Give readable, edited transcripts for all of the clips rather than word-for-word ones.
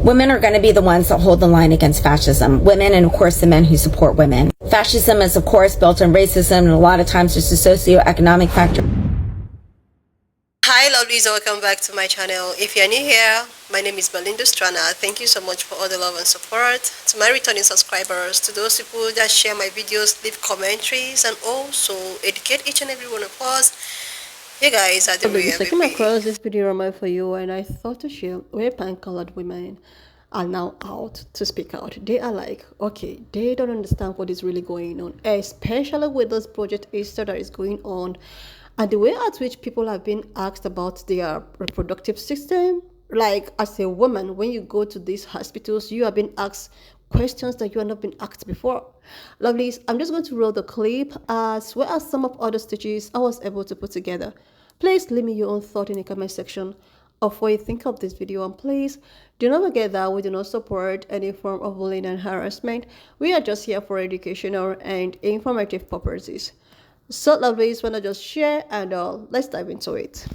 Women are going to be the ones that hold the line against fascism. Women, and of course the men who support women. Fascism is of course built on racism, and a lot of times it's a socio-economic factor. Hi lovelies, welcome back to my channel. If you're new here, my name is Belinda Strana. Thank you so much for all the love and support. To my returning subscribers, to those people that share my videos, leave commentaries, and also educate each and every one of us. You guys are the real I came across this video for you, and I thought to share where pan-colored women are now out to speak out. They are like, okay, they don't understand what is really going on, especially with this project Esther that is going on, and the way at which people have been asked about their reproductive system. Like, as a woman, when you go to these hospitals, you have been asked questions that you have not been asked before. Lovelies, I'm just going to roll the clip as well as some of other stitches I was able to put together. Please leave me your own thought in the comment section of what you think of this video, and please do not forget that we do not support any form of bullying and harassment. We are just here for educational and informative purposes. So lovelies, wanna just share, and let's dive into it.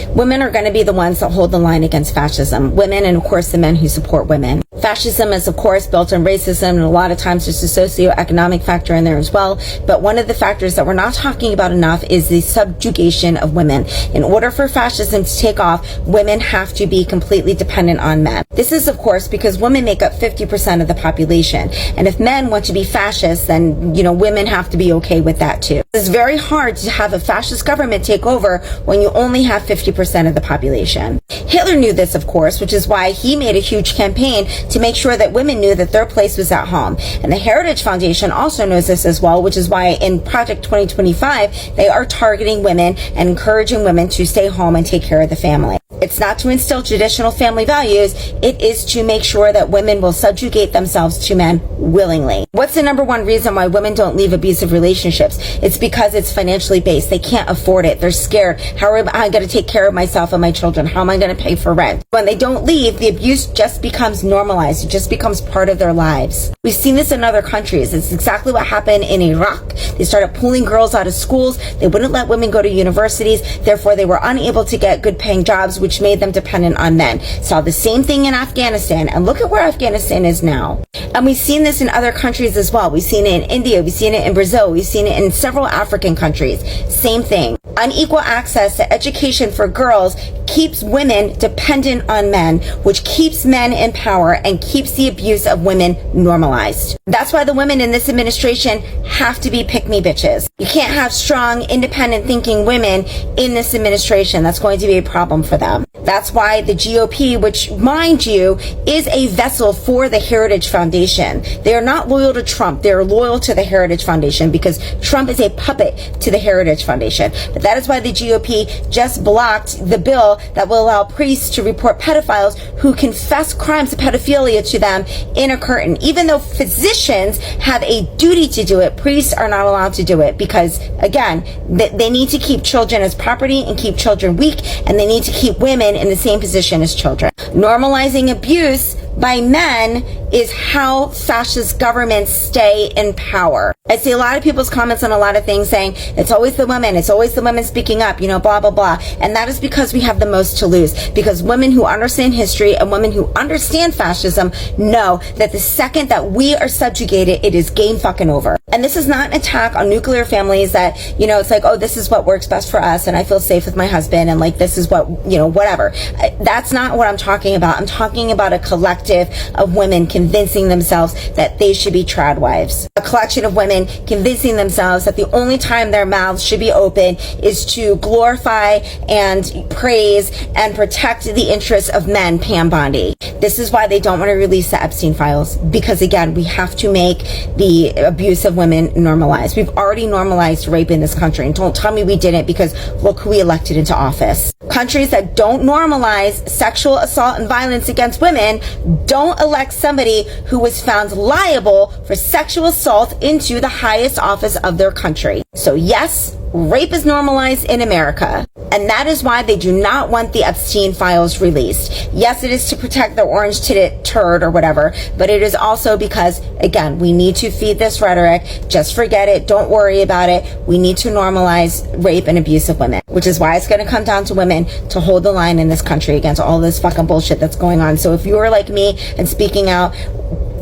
Women are going to be the ones that hold the line against fascism. Women, and of course the men who support women. Fascism is of course built on racism, and a lot of times there's a socio-economic factor in there as well. But one of the factors that we're not talking about enough is the subjugation of women. In order for fascism to take off, women have to be completely dependent on men. This is of course because women make up 50% of the population. And if men want to be fascists, then, women have to be okay with that too. It's very hard to have a fascist government take over when you only have 50% of the population. Hitler knew this, of course, which is why he made a huge campaign to make sure that women knew that their place was at home. And the Heritage Foundation also knows this as well, which is why in Project 2025, they are targeting women and encouraging women to stay home and take care of the family. It's not to instill traditional family values, it is to make sure that women will subjugate themselves to men willingly. What's the number one reason why women don't leave abusive relationships? It's because it's financially based. They can't afford it. They're scared. How am I going to take care of myself and my children? How am I going to pay for rent? When they don't leave, the abuse just becomes normalized. It just becomes part of their lives. We've seen this in other countries. It's exactly what happened in Iraq. They started pulling girls out of schools. They wouldn't let women go to universities. Therefore, they were unable to get good paying jobs, which made them dependent on men. Saw the same thing in Afghanistan, and look at where Afghanistan is now. And we've seen this in other countries as well. We've seen it in India, we've seen it in Brazil, we've seen it in several African countries. Same thing. Unequal access to education for girls keeps women dependent on men, which keeps men in power and keeps the abuse of women normalized. That's why the women in this administration have to be pick-me bitches. You can't have strong, independent thinking women in this administration. That's going to be a problem for them. That's why the GOP, which, mind you, is a vessel for the Heritage Foundation. They are not loyal to Trump. They are loyal to the Heritage Foundation because Trump is a puppet to the Heritage Foundation. But that is why the GOP just blocked the bill that will allow priests to report pedophiles who confess crimes of pedophilia to them in a curtain. Even though physicians have a duty to do it, priests are not allowed to do it because, again, they need to keep children as property and keep children weak, and they need to keep women in the same position as children. Normalizing abuse by men is how fascist governments stay in power. I see a lot of people's comments on a lot of things saying, it's always the women speaking up, blah, blah, blah. And that is because we have the most to lose. Because women who understand history and women who understand fascism know that the second that we are subjugated, it is game fucking over. And this is not an attack on nuclear families that, it's like, oh, this is what works best for us and I feel safe with my husband and like this is what, whatever. That's not what I'm talking about. I'm talking about a collective of women convincing themselves that they should be trad wives. A collection of women convincing themselves that the only time their mouths should be open is to glorify and praise and protect the interests of men, Pam Bondi. This is why they don't want to release the Epstein files, because again, we have to make the abuse of women normalized. We've already normalized rape in this country, and don't tell me we didn't, because look who we elected into office. Countries that don't normalize sexual assault and violence against women don't elect somebody who was found liable for sexual assault into the highest office of their country. So yes, rape is normalized in America, and that is why they do not want the Epstein files released. Yes, it is to protect the orange-titted turd or whatever, but it is also because, again, we need to feed this rhetoric. Just forget it. Don't worry about it. We need to normalize rape and abuse of women. which is why it's going to come down to women to hold the line in this country against all this fucking bullshit that's going on. So if you are like me and speaking out,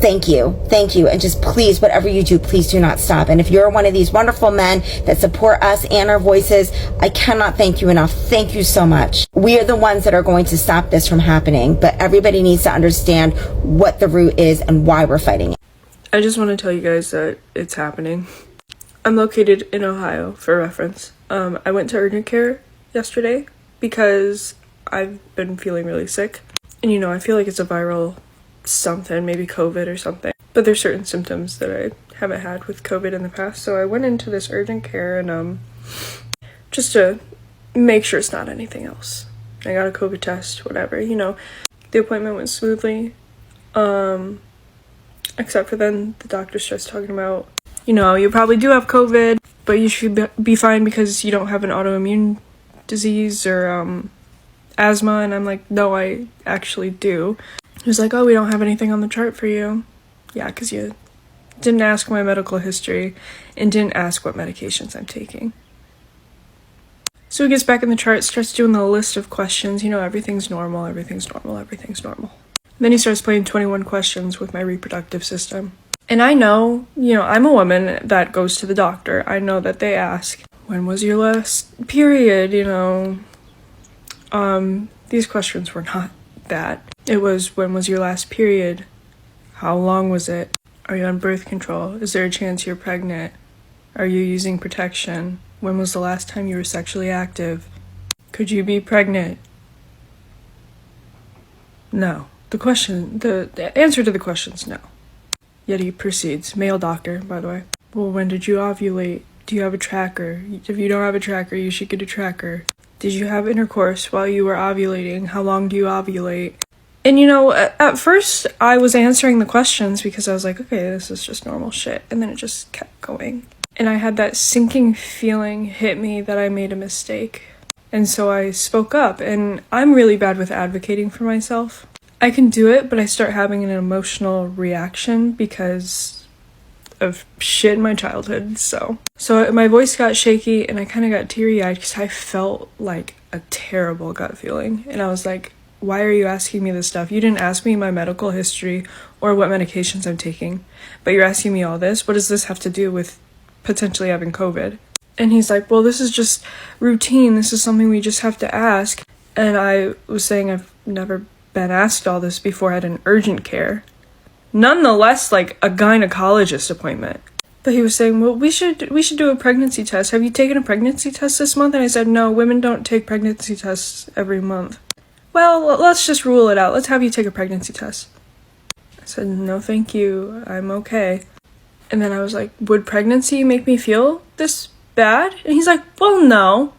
thank you, and just please, whatever you do, please do not stop. And if you're one of these wonderful men that support us and our voices, I cannot thank you enough. Thank you so much. We are the ones that are going to stop this from happening, but everybody needs to understand what the root is and why we're fighting it. I just want to tell you guys that it's happening. I'm located in Ohio, for reference. I went to urgent care yesterday because I've been feeling really sick. And I feel like it's a viral something, maybe COVID or something. But there's certain symptoms that I haven't had with COVID in the past. So I went into this urgent care and just to make sure it's not anything else. I got a COVID test, whatever. The appointment went smoothly. Except for then the doctor starts talking about, you probably do have COVID, but you should be fine because you don't have an autoimmune disease or asthma. And I'm like, no, I actually do. He was like, oh, we don't have anything on the chart for you. Yeah, because you didn't ask my medical history and didn't ask what medications I'm taking. So he gets back in the chart, starts doing the list of questions. Everything's normal, everything's normal, everything's normal. Then he starts playing 21 questions with my reproductive system. And I know, I'm a woman that goes to the doctor. I know that they ask, when was your last period, These questions were not that. It was, when was your last period? How long was it? Are you on birth control? Is there a chance you're pregnant? Are you using protection? When was the last time you were sexually active? Could you be pregnant? No. The answer to the question is no. Yet he proceeds. Male doctor, by the way. Well, when did you ovulate? Do you have a tracker? If you don't have a tracker, you should get a tracker. Did you have intercourse while you were ovulating? How long do you ovulate? And at first I was answering the questions because I was like, okay, this is just normal shit. And then it just kept going. And I had that sinking feeling hit me that I made a mistake. And so I spoke up, and I'm really bad with advocating for myself. I can do it, but I start having an emotional reaction because of shit in my childhood. So my voice got shaky and I kind of got teary-eyed because I felt like a terrible gut feeling. And I was like, why are you asking me this stuff? You didn't ask me my medical history or what medications I'm taking, but you're asking me all this. What does this have to do with potentially having COVID? And he's like, well, this is just routine. This is something we just have to ask. And I was saying I've never been asked all this before at an urgent care. Nonetheless, like a gynecologist appointment. But he was saying, well, we should do a pregnancy test. Have you taken a pregnancy test this month? And I said, no, women don't take pregnancy tests every month. Well, let's just rule it out. Let's have you take a pregnancy test. I said, no, thank you. I'm okay. And then I was like, would pregnancy make me feel this bad? And he's like, well, no.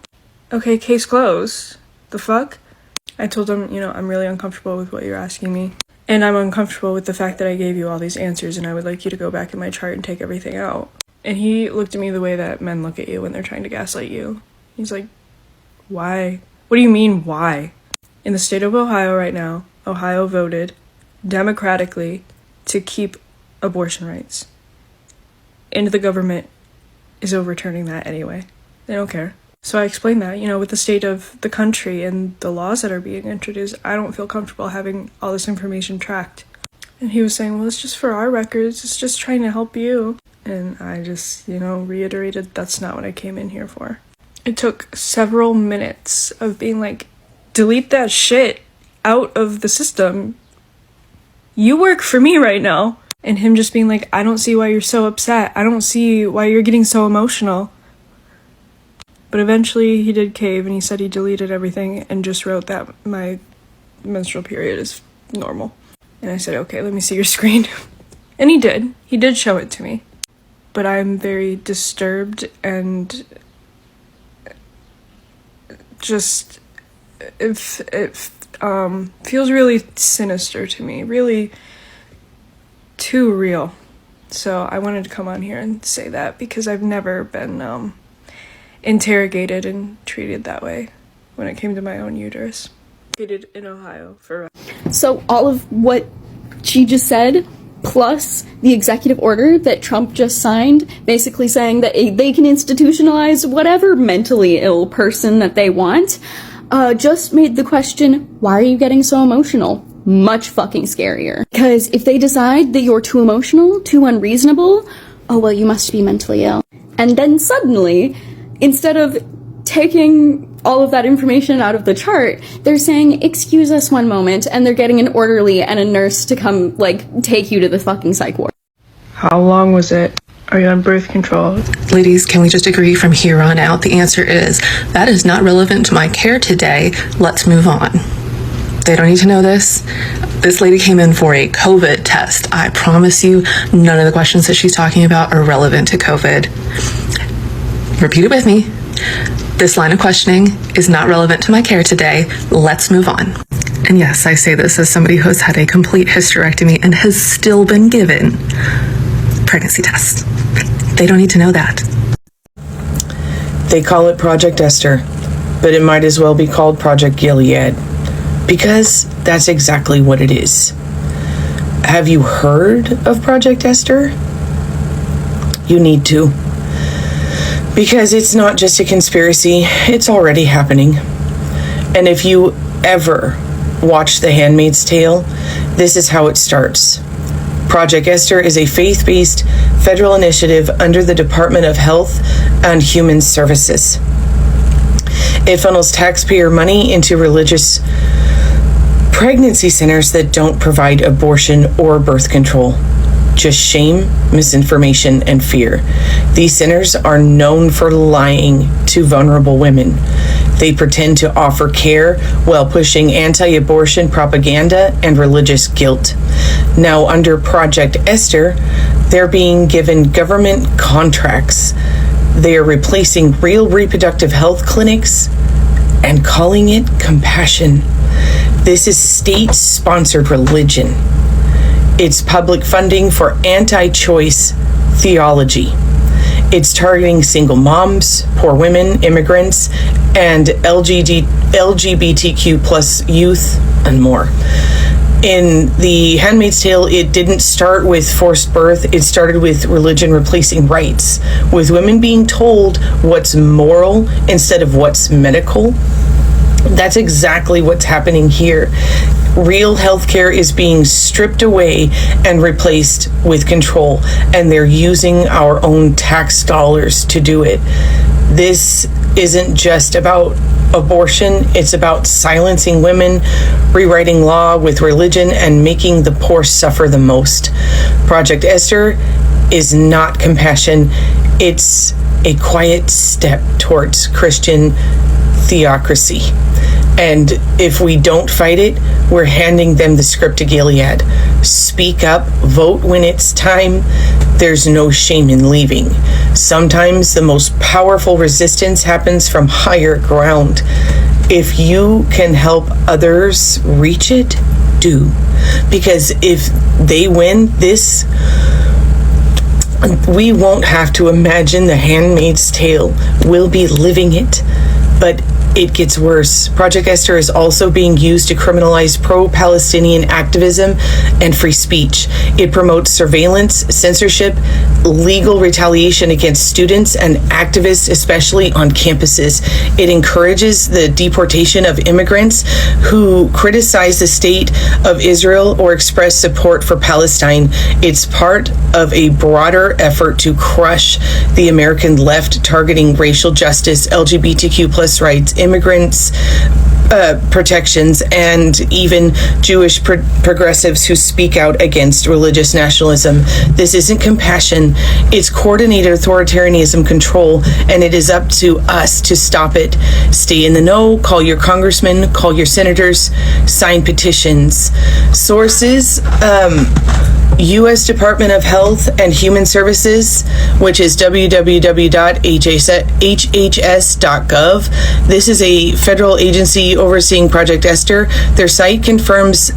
Okay, case closed. The fuck? I told him, I'm really uncomfortable with what you're asking me. And I'm uncomfortable with the fact that I gave you all these answers and I would like you to go back in my chart and take everything out. And he looked at me the way that men look at you when they're trying to gaslight you. He's like, why? What do you mean, why? In the state of Ohio right now, Ohio voted democratically to keep abortion rights. And the government is overturning that anyway. They don't care. So I explained that, with the state of the country and the laws that are being introduced, I don't feel comfortable having all this information tracked. And he was saying, well, it's just for our records. It's just trying to help you. And I just, reiterated that's not what I came in here for. It took several minutes of being like, delete that shit out of the system. You work for me right now. And him just being like, I don't see why you're so upset. I don't see why you're getting so emotional. But eventually he did cave and he said he deleted everything and just wrote that my menstrual period is normal. And I said, okay, let me see your screen. And he did. He did show it to me. But I'm very disturbed and just it feels really sinister to me, really too real. So I wanted to come on here and say that because I've never been interrogated and treated that way when it came to my own uterus. Located in Ohio for So all of what she just said plus the executive order that Trump just signed, basically saying that they can institutionalize whatever mentally ill person that they want, just made the question, why are you getting so emotional? Much fucking scarier. Because if they decide that you're too emotional, too unreasonable, oh well, you must be mentally ill. And then suddenly, instead of taking all of that information out of the chart, they're saying, excuse us one moment, and they're getting an orderly and a nurse to come, like, take you to the fucking psych ward. How long was it? Are you on birth control? Ladies, can we just agree from here on out? The answer is, that is not relevant to my care today. Let's move on. They don't need to know this. This lady came in for a COVID test. I promise you, none of the questions that she's talking about are relevant to COVID. Repeat it with me. This line of questioning is not relevant to my care today. Let's move on. And yes, I say this as somebody who has had a complete hysterectomy and has still been given pregnancy tests. They don't need to know that. They call it Project Esther, but it might as well be called Project Gilead, because that's exactly what it is. Have you heard of Project Esther? You need to. Because it's not just a conspiracy, it's already happening. And if you ever watch The Handmaid's Tale, this is how it starts. Project Esther is a faith-based federal initiative under the Department of Health and Human Services. It funnels taxpayer money into religious pregnancy centers that don't provide abortion or birth control. Just shame, misinformation, and fear. These centers are known for lying to vulnerable women. They pretend to offer care while pushing anti-abortion propaganda and religious guilt. Now, under Project Esther, they're being given government contracts. They are replacing real reproductive health clinics and calling it compassion. This is state-sponsored religion. It's public funding for anti-choice theology. It's targeting single moms, poor women, immigrants, and LGBTQ plus youth, and more. In The Handmaid's Tale, it didn't start with forced birth. It started with religion replacing rights, with women being told what's moral instead of what's medical. That's exactly what's happening here. Real healthcare is being stripped away and replaced with control, and they're using our own tax dollars to do it. This isn't just about abortion, it's about silencing women, rewriting law with religion, and making the poor suffer the most. Project Esther is not compassion, it's a quiet step towards Christian theocracy. And if we don't fight it, we're handing them the script to Gilead. Speak up, vote when it's time. There's no shame in leaving. Sometimes the most powerful resistance happens from higher ground. If you can help others reach it, do. Because if they win this, we won't have to imagine The Handmaid's Tale. We'll be living it. But it gets worse. Project Esther is also being used to criminalize pro-Palestinian activism and free speech. It promotes surveillance, censorship, legal retaliation against students and activists, especially on campuses. It encourages the deportation of immigrants who criticize the state of Israel or express support for Palestine. It's part of a broader effort to crush the American left, targeting racial justice, LGBTQ plus rights, immigrants, protections, and even Jewish progressives who speak out against religious nationalism. This isn't compassion, it's coordinated authoritarianism control, and it is up to us to stop it. Stay in the know, call your congressmen, call your senators, sign petitions. Sources, U.S. Department of Health and Human Services, which is www.hhs.gov. This is a federal agency overseeing Project Esther. Their site confirms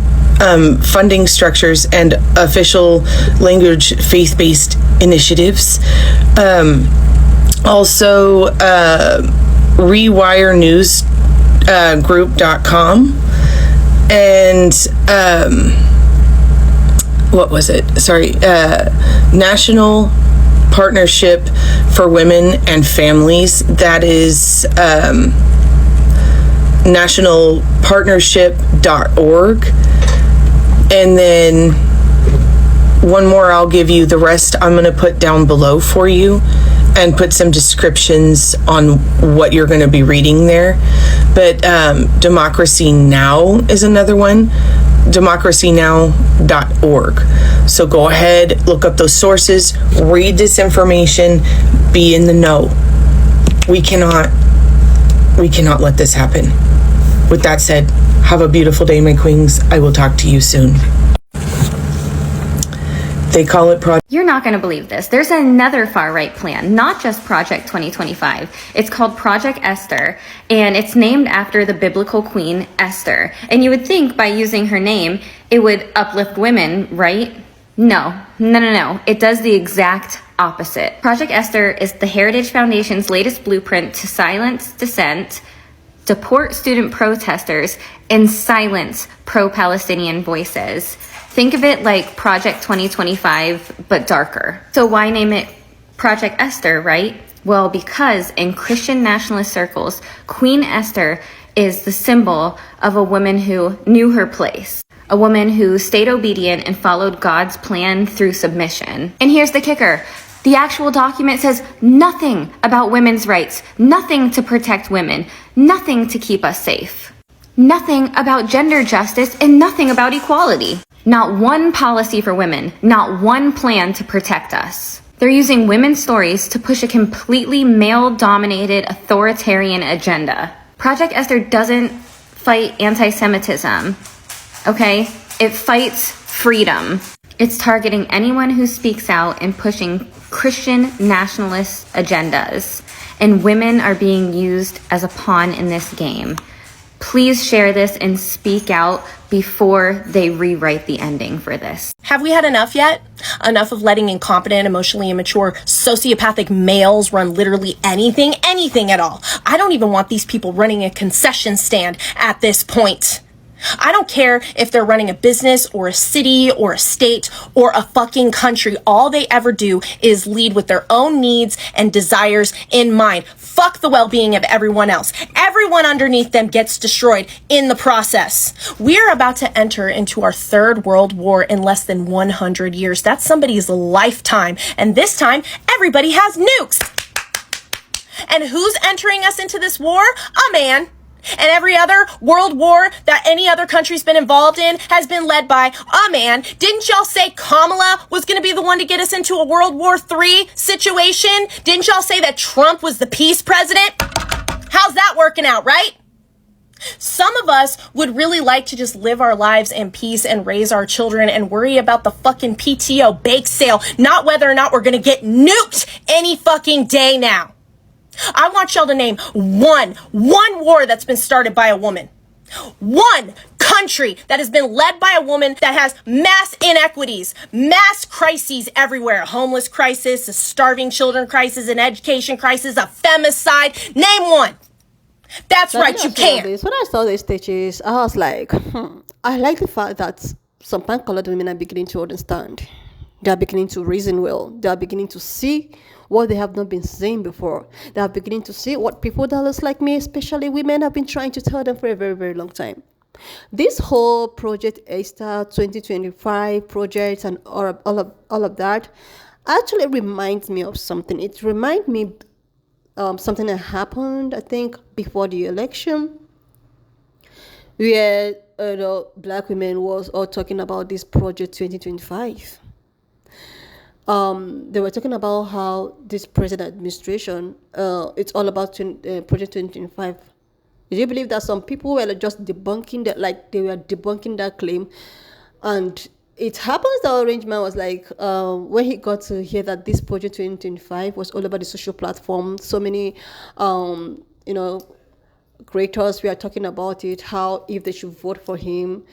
funding structures and official language faith-based initiatives. Also, rewirenewsgroup.com and what was it? Sorry, National Partnership for Women and Families. That is nationalpartnership.org. And then one more I'll give you. The rest I'm going to put down below for you and put some descriptions on what you're going to be reading there. But Democracy Now! Is another one, democracynow.org. So go ahead, look up those sources, read this information, be in the know. We cannot let this happen. With that said, have a beautiful day, my queens. I will talk to you soon. They call it Project. You're not going to believe this. There's another far-right plan, not just Project 2025. It's called Project Esther, and it's named after the biblical queen Esther. And you would think by using her name, it would uplift women, right? No. It does the exact opposite. Project Esther is the Heritage Foundation's latest blueprint to silence dissent, deport student protesters, and silence pro-Palestinian voices. Think of it like Project 2025, but darker. So why name it Project Esther, right? Well, because in Christian nationalist circles, Queen Esther is the symbol of a woman who knew her place, a woman who stayed obedient and followed God's plan through submission. And here's the kicker. The actual document says nothing about women's rights, nothing to protect women, nothing to keep us safe, nothing about gender justice, and nothing about equality. Not one policy for women, not one plan to protect us. They're using women's stories to push a completely male-dominated authoritarian agenda. Project Esther doesn't fight anti-Semitism, okay? It fights freedom. It's targeting anyone who speaks out and pushing Christian nationalist agendas. And women are being used as a pawn in this game. Please share this and speak out before they rewrite the ending for this. Have we had enough yet? Enough of letting incompetent, emotionally immature, sociopathic males run literally anything at all. I don't even want these people running a concession stand at this point. I don't care if they're running a business or a city or a state or a fucking country. All they ever do is lead with their own needs and desires in mind. Fuck the well-being of everyone else. Everyone underneath them gets destroyed in the process. We're about to enter into our third world war in less than 100 years. That's somebody's lifetime. And this time, everybody has nukes. And who's entering us into this war? A man. And every other world war that any other country's been involved in has been led by a man. Didn't y'all say Kamala was going to be the one to get us into a World War III situation? Didn't y'all say that Trump was the peace president? How's that working out, right? Some of us would really like to just live our lives in peace and raise our children and worry about the fucking PTO bake sale, not whether or not we're going to get nuked any fucking day now. I want y'all to name one war that's been started by a woman. One country that has been led by a woman that has mass inequities, mass crises everywhere. A homeless crisis, a starving children crisis, an education crisis, a femicide. Name one. That's right, you can't. When I saw these stitches, I was like, I like the fact that some pan-colored women are beginning to understand. They are beginning to reason well. They are beginning to see what they have not been seeing before. They are beginning to see what people that looks like me, especially women, have been trying to tell them for a very, very long time. This whole Project Esther 2025 project and all of that actually reminds me of something. It reminds me something that happened, I think, before the election, where black women was all talking about this Project 2025. They were talking about how this present administration, it's all about Project 2025. Do you believe that some people were just debunking that, like they were debunking that claim? And it happens that Orange Man was like, when he got to hear that this Project 2025 was all about the social platform, so many, creators were talking about it, how if they should vote for him,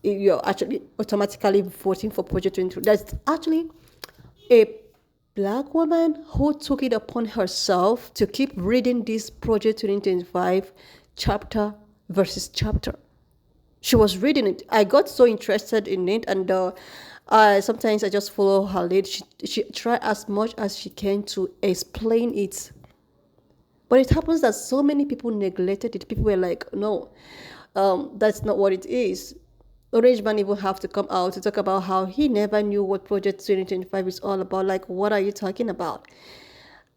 you're actually automatically voting for Project 2025. That's actually a black woman who took it upon herself to keep reading this Project 2025 chapter versus chapter. She was reading it. I got so interested in it, and Sometimes I just follow her lead. She try as much as she can to explain it. But it happens that so many people neglected it. People were like, no, that's not what it is. Orange Man even have to come out to talk about how he never knew what Project 2025 is all about. Like, what are you talking about?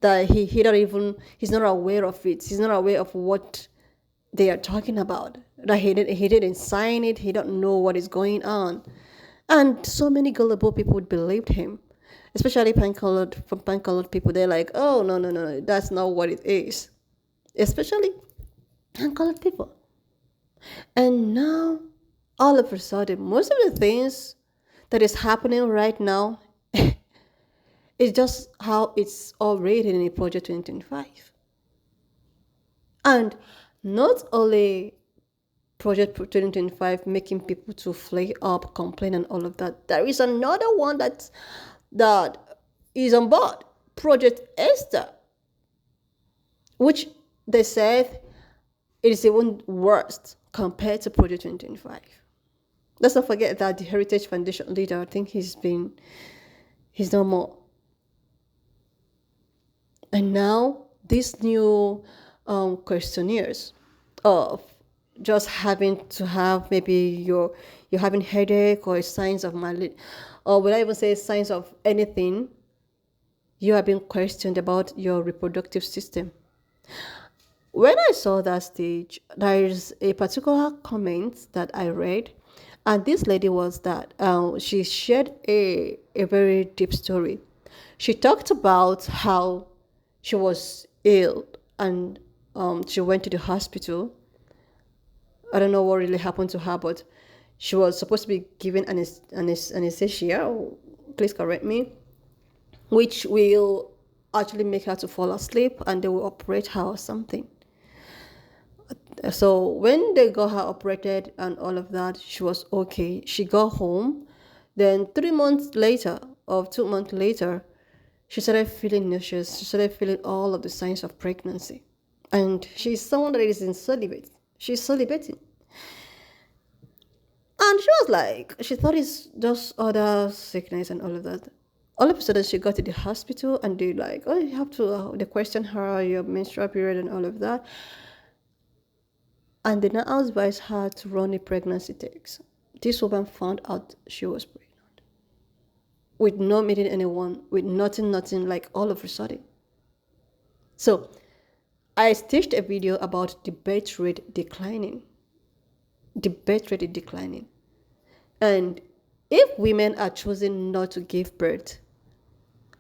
That he's not aware of it. He's not aware of what they are talking about. That he didn't sign it. He don't know what is going on. And so many gullible people believed him, especially pan-colored people. They're like, oh, no, that's not what it is. Especially pan-colored people. And now, all of a sudden, most of the things that is happening right now is just how it's all rated in Project 2025. And not only Project 2025 making people to flare up, complain, and all of that. There is another one that is on board, Project Esther, which they said it is even worse compared to Project 2025. Let's not forget that the Heritage Foundation leader, I think he's no more. And now these new questionnaires of just having to have maybe you're having headache or signs of or would I even say signs of anything, you are being questioned about your reproductive system. When I saw that stage, there is a particular comment that I read, and this lady was that she shared a very deep story. She talked about how she was ill and she went to the hospital. I don't know what really happened to her, but she was supposed to be given anesthesia, please correct me, which will actually make her to fall asleep and they will operate her or something. So when they got her operated and all of that, she was okay. She got home. Then 3 months later or 2 months later, she started feeling nauseous. She started feeling all of the signs of pregnancy. And she's someone that is in celibate. She's celibating. And she was like, she thought it's just other sickness and all of that. All of a sudden, she got to the hospital and they like, oh, you have to, they question her, your menstrual period and all of that. And they now advised her to run a pregnancy test. This woman found out she was pregnant. With not meeting anyone, with nothing, like all of a sudden. So, I staged a video about the birth rate declining. The birth rate is declining. And if women are choosing not to give birth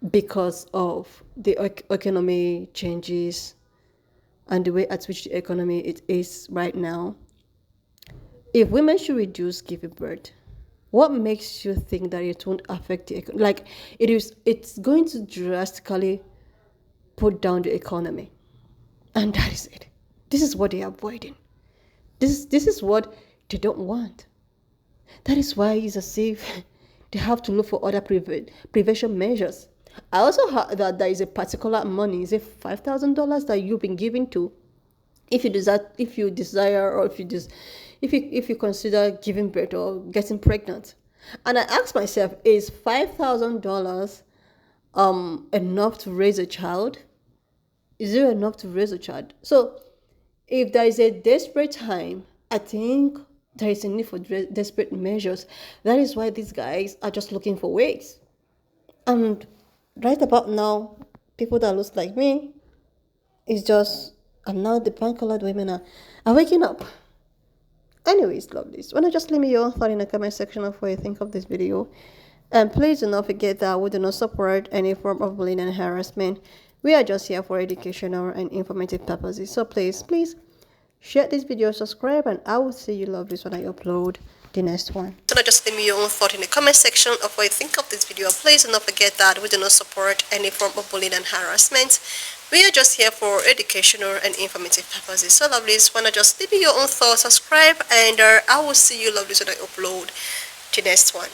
because of the economy changes and the way at which the economy it is right now, if women should reduce giving birth, what makes you think that it won't affect the economy? Like it's going to drastically put down the economy. And that is it. This is what they are avoiding. This is what they don't want. That is why it's as if they have to look for other prevention measures. I also heard that there is a particular money, is it $5,000 that you've been given to if you desire or if you consider giving birth or getting pregnant. And I asked myself, is $5,000 enough to raise a child? Is it enough to raise a child? So if there is a desperate time, I think there is a need for desperate measures. That is why these guys are just looking for ways. And right about now, people that look like me, and now the pan-colored women are waking up. Anyways, lovelies, why not just leave me your thought in the comment section of what you think of this video. And please do not forget that we do not support any form of bullying and harassment. We are just here for educational and informative purposes. So please share this video, subscribe, and I will see you lovelies when I upload the next one. So now just leave me your own thought in the comment section of what you think of this video. Please do not forget that we do not support any form of bullying and harassment. We are just here for educational and informative purposes. So lovelies, why not just leave me your own thoughts, subscribe, and I will see you lovelies when I upload the next one.